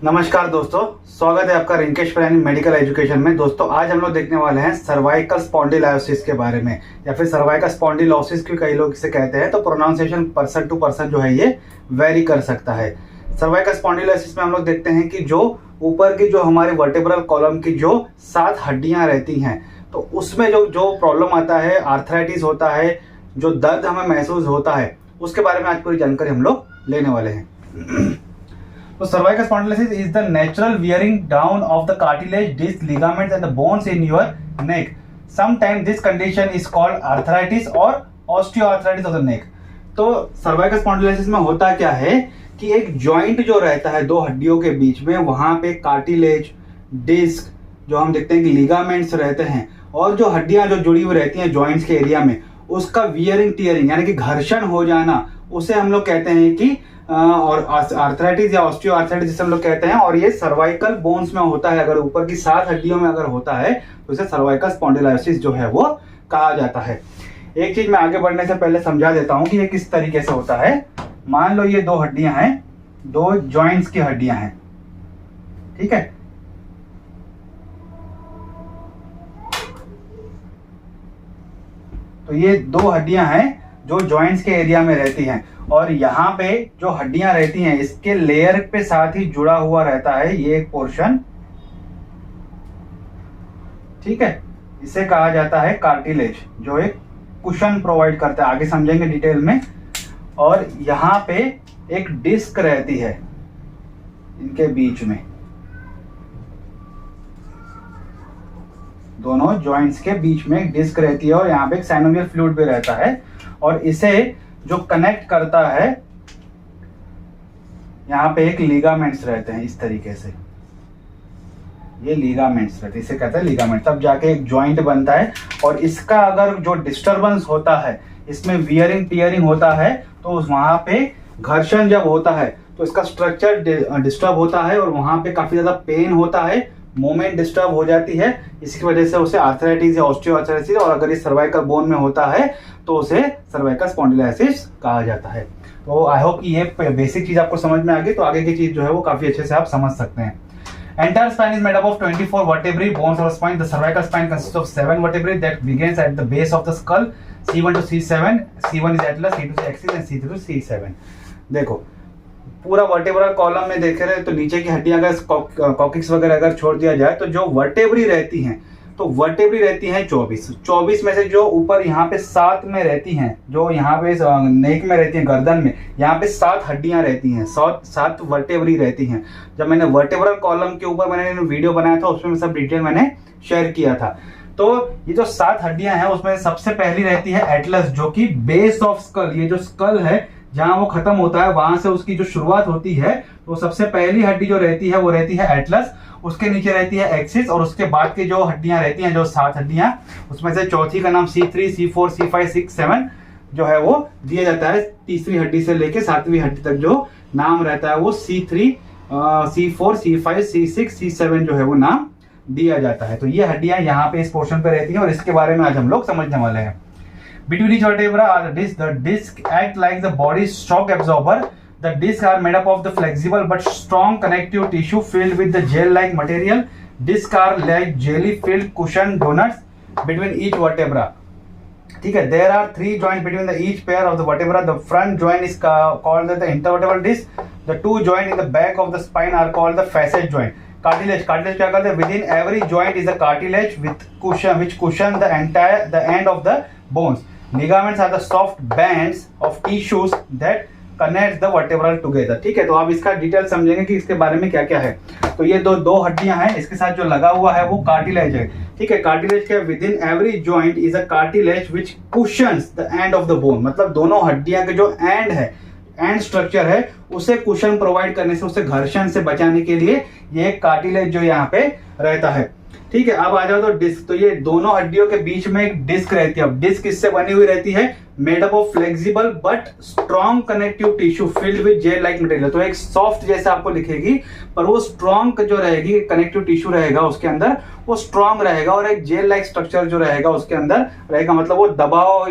नमस्कार दोस्तों, स्वागत है आपका रिंकेश प्लानिंग मेडिकल एजुकेशन में। दोस्तों आज हम लोग देखने वाले हैं सर्वाइकल स्पॉन्डिलोसिस के बारे में, या फिर सर्वाइकल स्पॉन्डिलोसिस भी कई लोग इसे कहते हैं। तो प्रोनाउंसिएशन पर्सन टू पर्सन जो है ये वेरी कर सकता है। सर्वाइकल स्पॉन्डिलोसिस में हम लोग देखते हैं कि जो ऊपर की जो हमारे वर्टेब्रल कॉलम की जो 7 हड्डियां रहती हैं, तो उसमें जो जो प्रॉब्लम आता है, आर्थराइटिस होता है, जो दर्द हमें महसूस होता है, उसके बारे में आज पूरी जानकारी हम लोग लेने वाले हैं। So cervical spondylosis is the natural wearing down of the cartilage, disc, ligaments and the bones in your neck. Sometimes this condition is called arthritis or osteoarthritis of the neck. तो cervical spondylosis में होता क्या है कि एक joint जो रहता है दो हड्डियों के बीच में, वहां पे कार्टिलेज, डिस्क, जो हम देखते हैं कि लिगामेंट्स रहते हैं, और जो हड्डियां जो जुड़ी हुई रहती हैं जॉइंट्स के एरिया में, उसका वियरिंग टीयरिंग यानी कि घर्षण हो जाना, उसे हम लोग कहते हैं कि और आर्थराइटिस या ऑस्टियोआर्थराइटिस जिसे हम लोग कहते हैं। और ये सर्वाइकल बोन्स में होता है। अगर ऊपर की 7 हड्डियों में अगर होता है तो इसे सर्वाइकल स्पॉन्डिलोसिस जो है वो कहा जाता है। एक चीज मैं आगे बढ़ने से पहले समझा देता हूं कि ये किस तरीके से होता है। मान लो ये 2 हड्डियां हैं, 2 जॉइंट्स की हड्डियां हैं, ठीक है। तो ये 2 हड्डियां हैं जो जॉइंट्स के एरिया में रहती हैं, और यहाँ पे जो हड्डियां रहती हैं इसके लेयर पे साथ ही जुड़ा हुआ रहता है ये एक पोर्शन, ठीक है। इसे कहा जाता है कार्टिलेज, जो एक कुशन प्रोवाइड करता है, आगे समझेंगे डिटेल में। और यहाँ पे एक डिस्क रहती है इनके बीच में, दोनों जॉइंट्स के बीच में एक डिस्क रहती है, और यहाँ पे एक साइनोवियल फ्लूइड भी रहता है, और इसे जो कनेक्ट करता है, यहाँ पे एक लिगामेंट्स रहते हैं इस तरीके से, ये लिगामेंट्स रहते हैं, इसे कहते हैं लिगामेंट। तब जाके एक जॉइंट बनता है। और इसका अगर जो डिस्टरबेंस होता है, इसमें वियरिंग टीयरिंग होता है, तो वहां पे घर्षण जब होता है तो इसका स्ट्रक्चर डिस्टर्ब होता है, और वहां पे काफी ज्यादा पेन होता है, मूवमेंट डिस्टर्ब हो जाती है। इसकी वजह से उसे आर्थराइटिस या ऑस्टियोआर्थराइटिस, और अगर इस सर्वाइकल बोन में होता है तो उसे सर्वाइकल स्पॉन्डिलोसिस कहा जाता है। तो आई होप कि ये बेसिक चीज आपको समझ में आ गई। तो आगे की चीज जो है वो काफी अच्छे से आप समझ सकते हैं। Entire spine is made up of 24 vertebrae, bones or spine. The cervical spine consists of 7 vertebrae that begins at the base of the skull, C1 to C7. C1 is atlas, C2 is axis and C3 to C7. देखो पूरा vertebral column में देख रहे हैं तो नीचे की हड्डियां अगर कॉकिक्स वगैरह अगर छोड़ दिया जाए तो जो वर्टेब्री रहती हैं, तो वर्टेब्री रहती हैं 24 में से जो ऊपर यहाँ पे 7 में रहती हैं, जो यहाँ पे नेक में रहती हैं, गर्दन में, यहाँ पे 7 हड्डियां रहती हैं, 7 वर्टेब्री रहती हैं। जब मैंने वर्टेब्रल कॉलम के ऊपर मैंने वीडियो बनाया था, उसमें सब डिटेल मैंने शेयर किया था। तो ये जो 7 हड्डियां हैं उसमें सबसे पहली रहती है एटलस, जो कि बेस ऑफ स्कल, ये जो स्कल है जहां वो खत्म होता है वहां से उसकी जो शुरुआत होती है, तो सबसे पहली हड्डी जो रहती है वो रहती है एटलस। उसके नीचे रहती है एक्सिस, और उसके बाद की जो हड्डियां रहती हैं, जो 7 हड्डियां, उसमें से चौथी का नाम C3, C4, C5, C6, 7 जो है वो दिया जाता है। तीसरी हड्डी से लेके 7वीं हड्डी तक जो नाम रहता है वो C3, C4, C5, C6, C7 जो है वो नाम दिया जाता है। तो ये हड्डियां यहाँ पे इस पोर्शन पे रहती हैं, और इसके बारे में आज हम लोग समझने वाले हैं। Between each vertebra are the disc. The disc act like the body's shock absorber. The discs are made up of the flexible but strong connective tissue filled with the gel-like material. Discs are like jelly-filled cushion donuts between each vertebra. ठीक है, there are 3 joints between each pair of the vertebra. The front joint is called the intervertebral disc. The 2 joints in the back of the spine are called the facet joint. Cartilage क्या करते हैं? Within every joint is a cartilage with cushion, which cushion the end of the bones. Ligaments are the soft bands of tissues that connect the vertebral together. ठीक है, तो आप इसका detail समझेंगे कि इसके बारे में क्या क्या है। तो ये दो हड्डियां हैं, इसके साथ जो लगा हुआ है वो कार्टिलेज है। ठीक है, कार्टिलेज के with in every joint is a cartilage which cushions the end of the bone. मतलब दोनों हड्डियां के जो एंड है, एंड स्ट्रक्चर है, उसे कुशन प्रोवाइड करने से, उसे घर्षण से बचाने के लिए ये कार्टिलेज जो यहाँ पे रहता है। ठीक है, अब आ जाओ तो डिस्क। तो ये दोनों हड्डियों के बीच में एक डिस्क रहती है। अब डिस्क इससे बनी हुई रहती है, made up of flexible but strong connective tissue filled with gel like material. तो एक सॉफ्ट जैसा आपको लिखेगी, पर वो स्ट्रॉन्ग जो रहेगी, कनेक्टिव टिश्यू रहेगा उसके अंदर, वो स्ट्रॉन्ग रहेगा, और एक जेल लाइक स्ट्रक्चर जो रहेगा उसके अंदर रहेगा। मतलब वो दबाव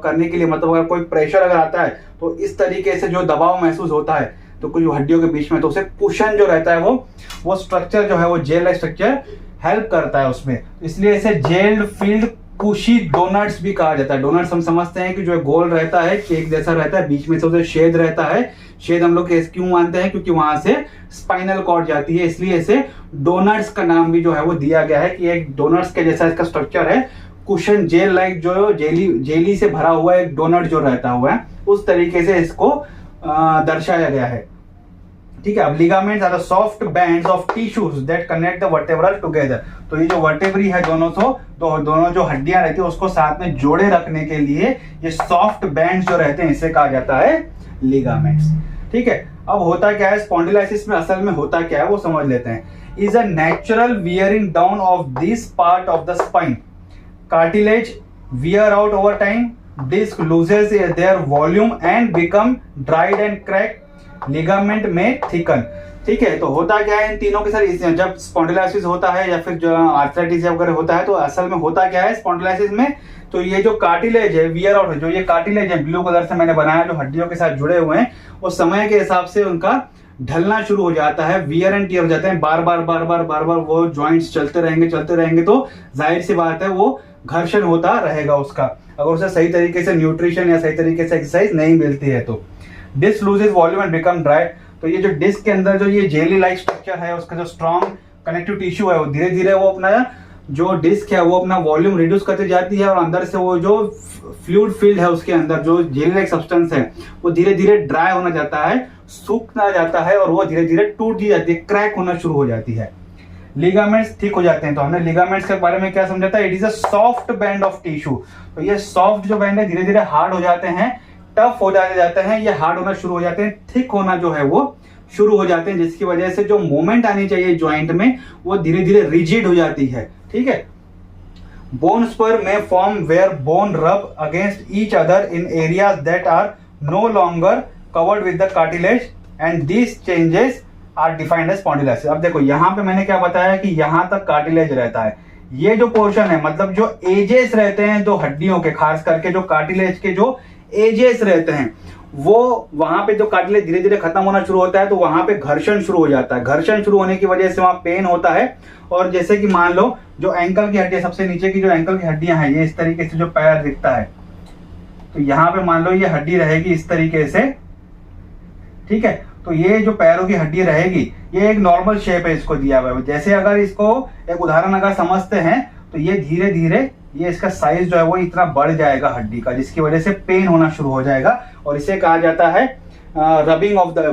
करने के लिए, मतलब अगर कोई प्रेशर अगर आता है तो इस तरीके से जो दबाव महसूस होता है, तो कुछ हड्डियों के बीच में, तो उसे कुशन जो रहता है वो स्ट्रक्चर जो है वो जेल लाइक स्ट्रक्चर हेल्प करता है उसमें, इसलिए इसे जेल्ड फील्ड कुशी डोनट्स भी कहा जाता है। डोनट्स हम समझते हैं कि जो गोल रहता है, केक जैसा रहता है, बीच में से उसे छेद रहता है। छेद हम लोग क्यों मानते हैं, क्योंकि वहां से स्पाइनल कॉर्ड जाती है, इसलिए इसे डोनट्स का नाम भी जो है वो दिया गया है कि एक डोनट्स के जैसा इसका स्ट्रक्चर है। कुशन जेल लाइक जो जेली से भरा हुआ एक डोनट जो रहता हुआ है, उस तरीके से इसको दर्शाया गया है। ठीक है। अब ligaments are the soft bands of tissues that connect the vertebral together. तो ये जो वर्टेब्री है दोनों जो हड्डियां रहती है उसको साथ में जोड़े रखने के लिए ये सॉफ्ट बैंड्स जो रहते हैं इसे कहा जाता है लिगामेंट्स। ठीक है। अब होता क्या है स्पॉन्डिलाइसिस में, असल में होता क्या है वो समझ लेते हैं। Is a natural wearing down of this part of the spine, cartilage wear out over time, disc loses their volume and become dried and crack, ligament में थिकन। ठीक है। तो होता क्या है इन तीनों के साथ, जब स्पॉन्डिलाइसिस होता है या फिर जो आर्थराइटिस वगैरह होता है, तो असल में होता क्या है स्पॉन्डिलाइसिस में, तो ये जो कार्टिलेज है वियर आउट, जो ये कार्टिलेज है ब्लू कलर से मैंने बनाया जो हड्डियों के साथ जुड़े हुए हैं, वो समय के हिसाब से उनका ढलना शुरू हो जाता है, वियर एंड टियर हो जाते हैं, बार बार वो जॉइंट्स चलते रहेंगे तो जाहिर सी बात है वो घर्षण होता रहेगा उसका, अगर उसे सही तरीके से न्यूट्रिशन या सही तरीके से एक्सरसाइज नहीं मिलती है तो। Disc loses volume and become dry, तो ये जो डिस्क के अंदर जो ये जेली लाइक स्ट्रक्चर है उसका जो स्ट्रॉन्ग कनेक्टिव टिश्यू है वो धीरे धीरे वो अपना जो डिस्क है वो अपना वॉल्यूम रिड्यूस करती जाती है, और अंदर से वो जो फ्लूइड फील्ड है उसके अंदर जो जेली लाइक सब्सटेंस है वो धीरे धीरे ड्राई होना जाता है, सूखना जाता है, और वो धीरे धीरे टूट जाती है, क्रैक होना शुरू हो जाती है। लिगामेंट्स ठीक हो जाते हैं। तो हमने लिगामेंट्स के बारे में क्या समझा था, it is a soft band of tissue. तो ये सॉफ्ट जो बैंड है धीरे धीरे हार्ड हो जाते हैं, टफ हो जाते हैं, ये हार्ड होना शुरू हो जाते हैं, थिक होना जो है वो शुरू हो जाते हैं, जिसकी वजह से जो मूवमेंट आनी चाहिए जॉइंट में वो धीरे धीरे रिजिड हो जाती है। ठीक है। बोन स्पर में form where bone rub against each other in areas that are no longer covered with the cartilage and this changes are defined as spondylosis. अब देखो यहाँ पे मैंने क्या बताया कि यहाँ तक कार्टिलेज रहता है, ये जो पोर्शन है मतलब जो एजेस रहते हैं जो हड्डियों के, खास करके जो कार्टिलेज के जो एजेस रहते हैं वो वहां पे जो कार्टिलेज धीरे धीरे खत्म होना शुरू होता है तो वहां पे घर्षण शुरू हो जाता है। घर्षण शुरू होने की वजह से वहां पेन होता है, और जैसे कि मान लो जो एंकल की हड्डियां, सबसे नीचे की जो एंकल की हड्डियां हैं, ये इस तरीके से जो पैर दिखता है, तो यहाँ पे मान लो ये हड्डी रहेगी इस तरीके से। ठीक है। तो ये जो पैरों की हड्डी रहेगी ये एक नॉर्मल शेप है इसको दिया हुआ है। जैसे अगर इसको एक उदाहरण अगर समझते हैं तो ये धीरे धीरे ये इसका साइज जो है वो इतना बढ़ जाएगा हड्डी का, जिसकी वजह से पेन होना शुरू हो जाएगा, और इसे कहा जाता है रबिंग ऑफ द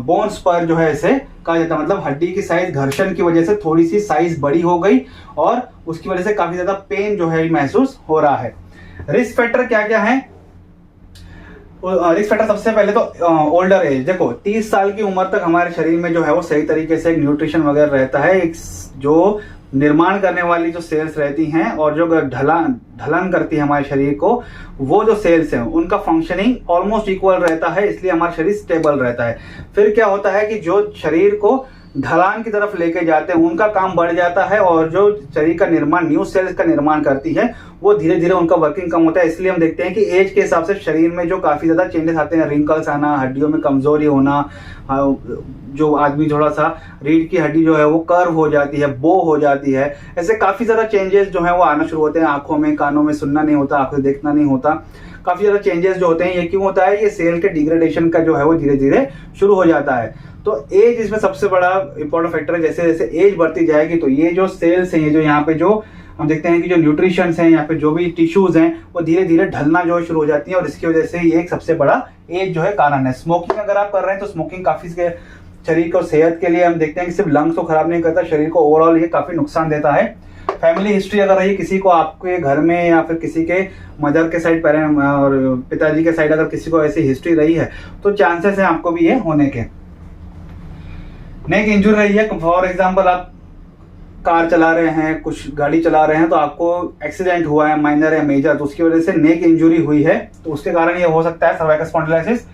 बोन्स पर जो है इसे कहा जाता है। मतलब हड्डी की साइज घर्षण की वजह से थोड़ी सी साइज बड़ी हो गई और उसकी वजह से काफी ज्यादा पेन जो है महसूस हो रहा है। रिस्क फैक्टर क्या क्या है? रिस्क फैक्टर सबसे पहले तो ओल्डर एज, देखो 30 साल की उम्र तक हमारे शरीर में जो है वो सही तरीके से न्यूट्रिशन वगैरह रहता है, एक जो निर्माण करने वाली जो सेल्स रहती हैं और जो ढलन करती है हमारे शरीर को, वो जो सेल्स हैं उनका फंक्शनिंग ऑलमोस्ट इक्वल रहता है, इसलिए हमारा शरीर स्टेबल रहता है। फिर क्या होता है कि जो शरीर को ढलान की तरफ लेके जाते हैं उनका काम बढ़ जाता है, और जो शरीर का निर्माण न्यू सेल्स का निर्माण करती है वो धीरे धीरे उनका वर्किंग कम होता है। इसलिए हम देखते हैं कि एज के हिसाब से शरीर में जो काफी ज्यादा चेंजेस आते हैं, रिंकल्स आना, हड्डियों में कमजोरी होना, जो आदमी थोड़ा सा रीढ़ की हड्डी जो है वो कर्व हो जाती है, बो हो जाती है, ऐसे काफी ज्यादा चेंजेस जो है वो आना शुरू होते हैं। आंखों में, कानों में सुनना नहीं होता, आंखों से देखना नहीं होता, काफी ज्यादा चेंजेस जो होते हैं। ये क्यों होता है? ये सेल के डिग्रेडेशन का जो है वो धीरे धीरे शुरू हो जाता है। तो एज इसमें सबसे बड़ा इंपॉर्टेंट फैक्टर है। जैसे जैसे एज बढ़ती जाएगी तो ये जो सेल्स हैं, ये जो यहाँ पे जो हम देखते हैं कि जो न्यूट्रिशंस हैं या फिर जो भी टिश्यूज हैं वो धीरे धीरे ढलना जो शुरू हो जाती है, और इसकी वजह से ये एक सबसे बड़ा एज जो है कारण है। स्मोकिंग अगर आप कर रहे हैं तो स्मोकिंग काफी शरीर को सेहत के लिए हम देखते हैं कि सिर्फ लंग्स को खराब नहीं करता, शरीर को ओवरऑल ये काफी नुकसान देता है। फैमिली हिस्ट्री अगर रही किसी को, आपके घर में या फिर किसी के मदर के साइड पेरेंट और पिताजी के साइड अगर किसी को ऐसी हिस्ट्री रही है तो चांसेस है आपको भी ये होने के। नेक इंजरी रही है, फॉर एग्जांपल आप कार चला रहे हैं, कुछ गाड़ी चला रहे हैं, तो आपको एक्सीडेंट हुआ है माइनर या मेजर, तो उसकी वजह से नेक इंजरी हुई है, तो उसके कारण ये हो सकता है सर्वाइकल स्पॉन्डिलाइसिस।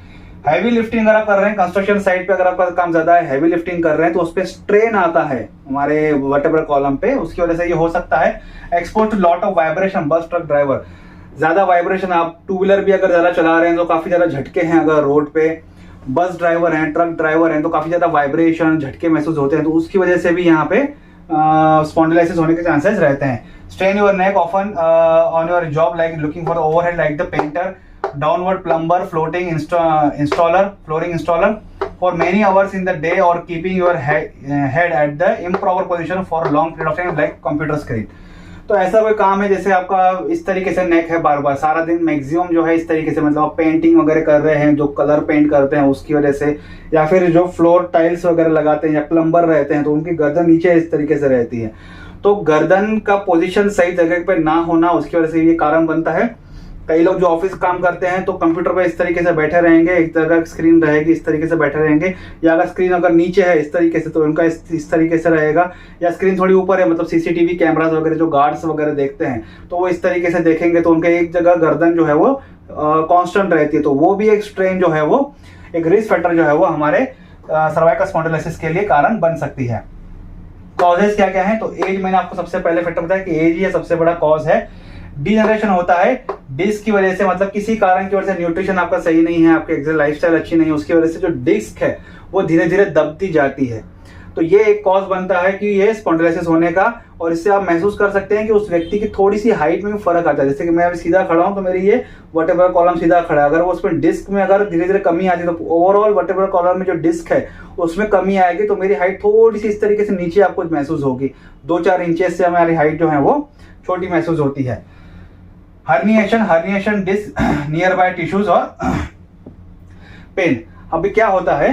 हैवी लिफ्टिंग अगर आप कर रहे हैं, कंस्ट्रक्शन साइट पे अगर आपका काम ज्यादा है, हैवी लिफ्टिंग कर रहे हैं, तो उस पर स्ट्रेन आता है हमारे वर्टेब्रल कॉलम पे, उसकी वजह से ये हो सकता है। Expose to lot of vibration, bus truck driver, ज्यादा वाइब्रेशन, आप टू व्हीलर भी अगर ज्यादा चला रहे हैं तो काफी ज्यादा झटके हैं अगर रोड पे, बस ड्राइवर हैं, ट्रक ड्राइवर हैं, तो काफी ज्यादा वाइब्रेशन, झटके महसूस होते हैं, तो उसकी वजह से भी यहाँ पे स्पॉन्डिलाइसिस होने के चांसेस रहते हैं। Strain your neck often on your job like looking for overhead like the painter, downward plumber, floating installer, flooring installer for many hours in the day or keeping your head at the improper position for a long period of time like computer screen। तो ऐसा कोई काम है जैसे आपका इस तरीके से नेक है बार बार सारा दिन मैक्सिमम जो है इस तरीके से, मतलब आप पेंटिंग वगैरह कर रहे हैं, जो कलर पेंट करते हैं उसकी वजह से, या फिर जो फ्लोर टाइल्स वगैरह लगाते हैं या प्लम्बर रहते हैं, तो उनकी गर्दन नीचे इस तरीके से रहती है। तो गर्दन का पोजीशन सही जगह पे ना होना, उसकी वजह से ये कारण बनता है। कई लोग जो ऑफिस काम करते हैं तो कंप्यूटर पे इस तरीके से बैठे रहेंगे, एक तरह का स्क्रीन रहेगी, इस तरीके से बैठे रहेंगे, या अगर स्क्रीन अगर नीचे है इस तरीके से तो उनका इस तरीके से रहेगा, या स्क्रीन थोड़ी ऊपर है, मतलब सीसीटीवी कैमरास वगैरह जो गार्ड्स वगैरह देखते हैं तो वो इस तरीके से देखेंगे, तो उनके एक जगह गर्दन जो है वो कांस्टेंट रहती है, तो वो भी एक स्ट्रेन जो है वो एक रिस्क फैक्टर जो है वो हमारे सर्वाइकल स्पॉन्डिलोसिस के लिए कारण बन सकती है। कॉजेस क्या क्या है, तो एज मैंने आपको सबसे पहले फैक्टर बताया कि एज ही सबसे बड़ा कॉज है। डिजनरेशन होता है डिस्क की वजह से, मतलब किसी कारण की वजह से न्यूट्रिशन आपका सही नहीं है, आपकी लाइफस्टाइल अच्छी नहीं है, उसकी वजह से जो डिस्क है वो धीरे धीरे दबती जाती है, तो ये एक कॉज बनता है कि ये स्पॉन्डिलोसिस होने का। और इससे आप महसूस कर सकते हैं कि उस व्यक्ति की थोड़ी सी हाइट में भी फर्क आता है, जैसे कि मैं अभी सीधा खड़ा हूं तो मेरी ये वर्टेब्रल कॉलम सीधा खड़ा है, अगर वो उसमें डिस्क में अगर धीरे धीरे कमी आती है तो ओवरऑल वर्टेब्रल कॉलम में जो डिस्क है उसमें कमी आएगी, तो मेरी हाइट थोड़ी सी इस तरीके से नीचे आपको महसूस होगी, 2-4 इंचेस से हमारी हाइट जो है वो छोटी महसूस होती है। Herniation disc nearby tissues और पेन। अभी क्या होता है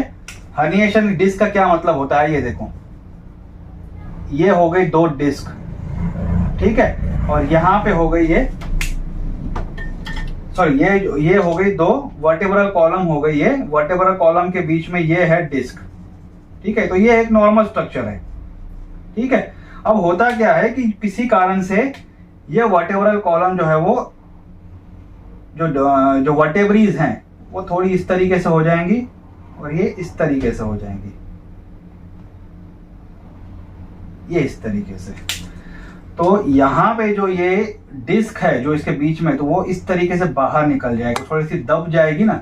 हर्निएशन डिस्क का क्या मतलब होता है, ये देखो, ये हो गई 2 डिस्क, ठीक है, और यहां पे हो गई ये सॉरी ये हो गई 2 वर्टेब्रल कॉलम हो गई, ये वर्टेब्रल कॉलम के बीच में ये है डिस्क, ठीक है, तो ये एक नॉर्मल स्ट्रक्चर है, ठीक है। अब होता क्या है कि किसी कारण से ये वर्टेब्रल कॉलम जो है वो जो वर्टेब्रीज हैं वो थोड़ी इस तरीके से हो जाएंगी और ये इस तरीके से हो जाएंगी, ये इस तरीके से, तो यहां पे जो ये डिस्क है जो इसके बीच में, तो वो इस तरीके से बाहर निकल जाएगी, थोड़ी सी दब जाएगी ना,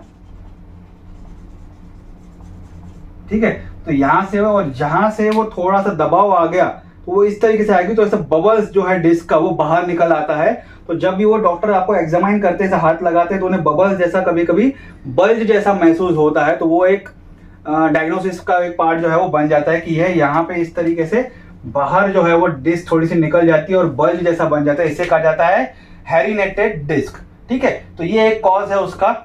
ठीक है, तो यहां से और जहां से वो थोड़ा सा दबाव आ गया तो वो इस तरीके से आएगी, तो ऐसा बबल्स जो है डिस्क का वो बाहर निकल आता है। तो जब भी वो डॉक्टर आपको एग्जामाइन करते हैं, हाथ लगाते हैं, तो उन्हें बबल्स जैसा कभी कभी बल्ज जैसा महसूस होता है, तो वो एक डायग्नोसिस का एक पार्ट जो है वो बन जाता है कि यह यहाँ पे इस तरीके से बाहर जो है वो डिस्क थोड़ी सी निकल जाती है और बल्ज जैसा बन जाता है, इसे कहा जाता है हैरिनेटेड डिस्क, ठीक है। तो ये एक कॉज है उसका।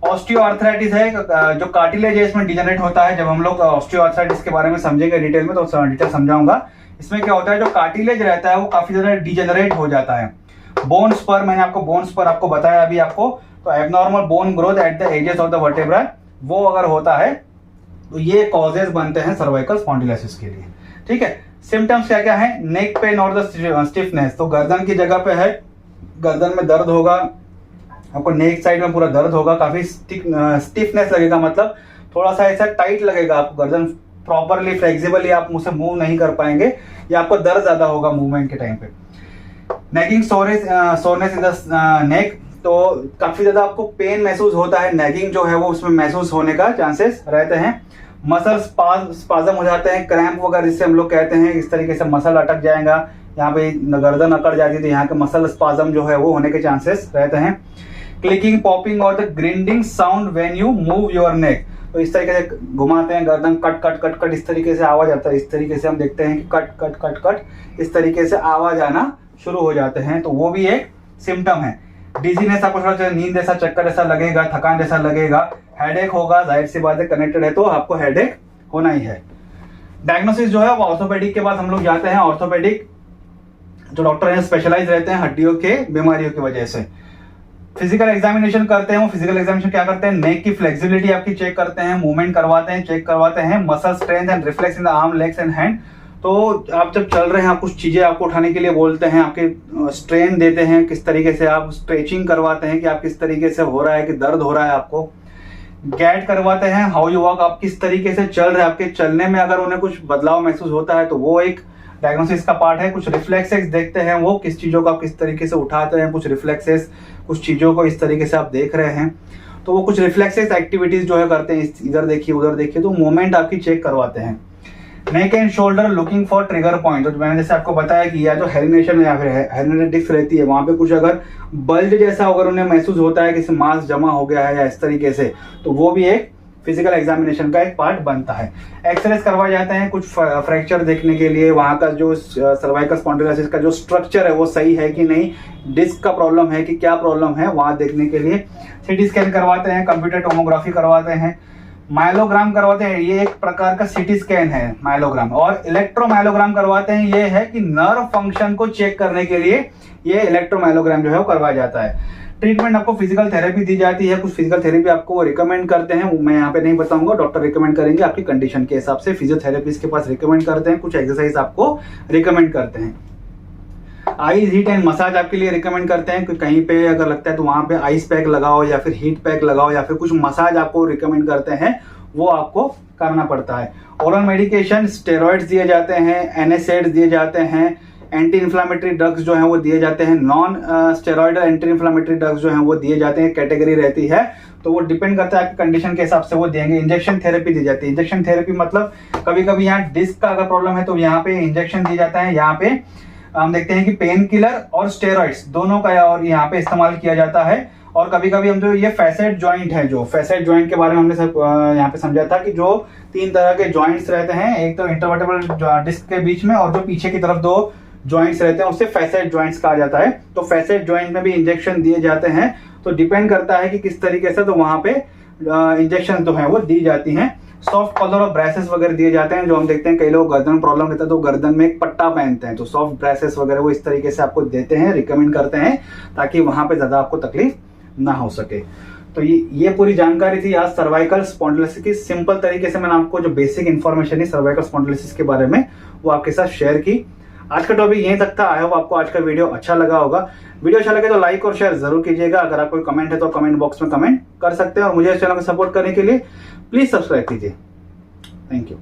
ऑस्टियोआर्थराइटिस है, जो कार्टिलेज है इसमें डिजेनरेट होता है। जब हम लोग ऑस्टियोआर्थराइटिस के बारे में समझेंगे डिटेल में तो डिटेल समझाऊंगा। इसमें क्या होता है, जो कार्टिलेज रहता है वो काफी ज्यादा डिजेनरेट हो जाता है। बोन्स पर मैंने आपको बोन्स पर आपको बताया अभी आपको, तो abnormal bone growth at the edges of the vertebra, वो अगर होता है तो ये कॉजेज बनते हैं सर्वाइकल स्पॉन्डिलोसिस के लिए, ठीक है। सिम्टम्स क्या क्या है, नेक पेन और द स्टिफनेस, तो गर्दन की जगह पे है, गर्दन में दर्द होगा आपको, नेक साइड में पूरा दर्द होगा, काफी स्टिफनेस लगेगा, मतलब थोड़ा सा ऐसा टाइट लगेगा, आपको गर्दन प्रॉपरली फ्लेक्सिबली आप मुझसे मूव नहीं कर पाएंगे, या आपको दर्द ज्यादा होगा मूवमेंट के टाइम पे। Nagging soreness in the neck, तो काफी ज्यादा आपको पेन महसूस होता है, नेगिंग जो है वो उसमें महसूस होने का चांसेस रहते हैं। मसल स्पाजम हो जाते हैं, क्रैम्प वगैरह जिससे हम लोग कहते हैं, इस तरीके से मसल अटक जाएगा, यहाँ पे गर्दन अकड़ जाती है, तो यहाँ के मसल स्पाजम जो है वो होने के चांसेस रहते हैं। क्लिकिंग, पॉपिंग और the grinding sound when you move your neck, तो इस तरीके से घुमाते हैं गर्दन, कट कट कट कट इस तरीके से आवाज आता है, इस तरीके से हम देखते हैं कि कट कट कट कट इस तरीके से आवाज आना शुरू हो जाते हैं, तो वो भी एक सिम्टम है। डिजीनेस, आपको थोड़ा सा नींद जैसा, चक्कर जैसा लगेगा, थकान जैसा लगेगा। हेडेक होगा, जाहिर सी बात है कनेक्टेड है तो आपको हेडेक होना ही है। डायग्नोसिस जो है वो ऑर्थोपेडिक के बाद हम लोग जाते हैं। ऑर्थोपेडिक जो डॉक्टर हैं स्पेशलाइज रहते हैं हड्डियों के बीमारियों की वजह से। फिजिकल एग्जामिनेशन करते हैं, वो फिजिकल एग्जामिनेशन क्या करते हैं, नेक की फ्लेक्सिबिलिटी आपकी चेक करते हैं, मूवमेंट करवाते हैं, चेक करवाते हैं, muscle strength and reflex in the arm, legs and hand. तो आप जब चल रहे हैं, आप कुछ चीजें आपको उठाने के लिए बोलते हैं, आपके स्ट्रेन देते हैं, किस तरीके से आप स्ट्रेचिंग करवाते हैं कि आप किस तरीके से हो रहा है, कि दर्द हो रहा है आपको। गैड करवाते हैं, हाउ यू वॉक, आप किस तरीके से चल रहे हैं, आपके चलने में अगर उन्हें कुछ बदलाव महसूस होता है तो वो एक डायग्नोसिस का पार्ट है। कुछ रिफ्लेक्सेस देखते हैं, वो किस चीजों को आप किस तरीके से उठाते हैं, कुछ रिफ्लेक्सेस, कुछ चीजों को इस तरीके से आप देख रहे हैं। तो वो कुछ रिफ्लेक्सेस एक्टिविटीज जो है करते हैं, इधर देखिए उधर देखिए, तो मूवमेंट आपकी चेक करवाते हैं। Neck and shoulder looking for trigger point, तो मैंने जैसे आपको बताया कि या जो हेरिनेशन या फिर हेरिनेटेड डिस्क रहती है वहां पे कुछ अगर बल्ज जैसा अगर उन्हें महसूस होता है कि मांस जमा हो गया है या इस तरीके से, तो वो भी एक फिजिकल एग्जामिनेशन का एक पार्ट बनता है। एक्सरेज करवाए जाते हैं कुछ फ्रैक्चर देखने के लिए, वहां का जो सर्वाइकल स्पॉन्डिलोसिस का जो स्ट्रक्चर है वो सही है कि नहीं, डिस्क का प्रॉब्लम है कि क्या प्रॉब्लम है, वहां देखने के लिए सीटी स्कैन करवाते हैं, कंप्यूटर टोमोग्राफी करवाते हैं, माइलोग्राम करवाते हैं, ये एक प्रकार का सीटी स्कैन है माइलोग्राम, और इलेक्ट्रोमाइलोग्राम करवाते हैं, ये है कि नर्व फंक्शन को चेक करने के लिए ये इलेक्ट्रोमाइलोग्राम जो है वो करवाया जाता है। ट्रीटमेंट आपको फिजिकल थेरेपी दी जाती है, कुछ फिजिकल थेरेपी आपको वो रिकमेंड करते हैं, मैं यहाँ पे नहीं बताऊंगा, डॉक्टर रिकमेंड करेंगे आपकी कंडीशन के हिसाब से, फिजियोथेरेपिस्ट के पास रिकमेंड करते हैं, कुछ एक्सरसाइज आपको रिकमेंड करते हैं। आईज हीट एंड मसाज आपके लिए रिकमेंड करते हैं कि कहीं पे अगर लगता है तो वहां पे आइस पैक लगाओ या फिर हीट पैक लगाओ या फिर कुछ मसाज आपको रिकमेंड करते हैं, वो आपको करना पड़ता है। ओरल मेडिकेशन, स्टेरॉइड्स दिए जाते हैं, एनएसएड्स दिए जाते हैं, एंटी इन्फ्लामेटरी ड्रग्स जो हैं वो दिए जाते हैं, non steroidal anti inflammatory drugs जो हैं वो दिए जाते हैं, कैटेगरी रहती है, तो वो डिपेंड करता है आपकी कंडीशन के हिसाब से वो देंगे। इंजेक्शन थेरेपी दी जाती है, इंजेक्शन थेरेपी मतलब कभी कभी यहाँ डिस्क का अगर प्रॉब्लम है तो यहाँ पे इंजेक्शन दिया जाता है, यहाँ पे हम देखते हैं कि पेन किलर और स्टेरॉइड्स दोनों का और यहाँ पे इस्तेमाल किया जाता है। और कभी कभी हम जो ये फैसेट जॉइंट है, जो फैसेट जॉइंट के बारे में हमने सब यहाँ पे समझा था कि जो 3 तरह के जॉइंट्स रहते हैं, एक तो इंटरवर्टेब्रल डिस्क के बीच में और जो पीछे की तरफ 2 जॉइंट्स रहते हैं, उससे फैसेट जॉइंट्स कहा जाता है। तो फैसेट जॉइंट में भी इंजेक्शन दिए जाते हैं, तो डिपेंड करता है कि किस तरीके से, तो वहां पे इंजेक्शन जो है वो दी जाती हैं। सॉफ्ट कॉलर और ब्रेसेस वगैरह दिए जाते हैं, जो हम देखते हैं कई लोग गर्दन प्रॉब्लम रहता है तो गर्दन में एक पट्टा पहनते हैं, तो सॉफ्ट ब्रेसेस वगैरह वो इस तरीके से आपको देते हैं, रिकमेंड करते हैं, ताकि वहां पे ज्यादा आपको तकलीफ ना हो सके। तो ये पूरी जानकारी थी आज सर्वाइकल स्पॉन्डिलोसिस की। सिंपल तरीके से मैंने आपको जो बेसिक इन्फॉर्मेशन है सर्वाइकल स्पॉन्डिलोसिस के बारे में वो आपके साथ शेयर की। आज का टॉपिक यहीं तक था। आई होप आपको आज का वीडियो अच्छा लगा होगा। वीडियो अच्छा लगे तो लाइक और शेयर जरूर कीजिएगा। अगर आपको कमेंट है तो कमेंट बॉक्स में कमेंट कर सकते हैं, और मुझे इस चैनल को सपोर्ट करने के लिए प्लीज सब्सक्राइब कीजिए। Thank you.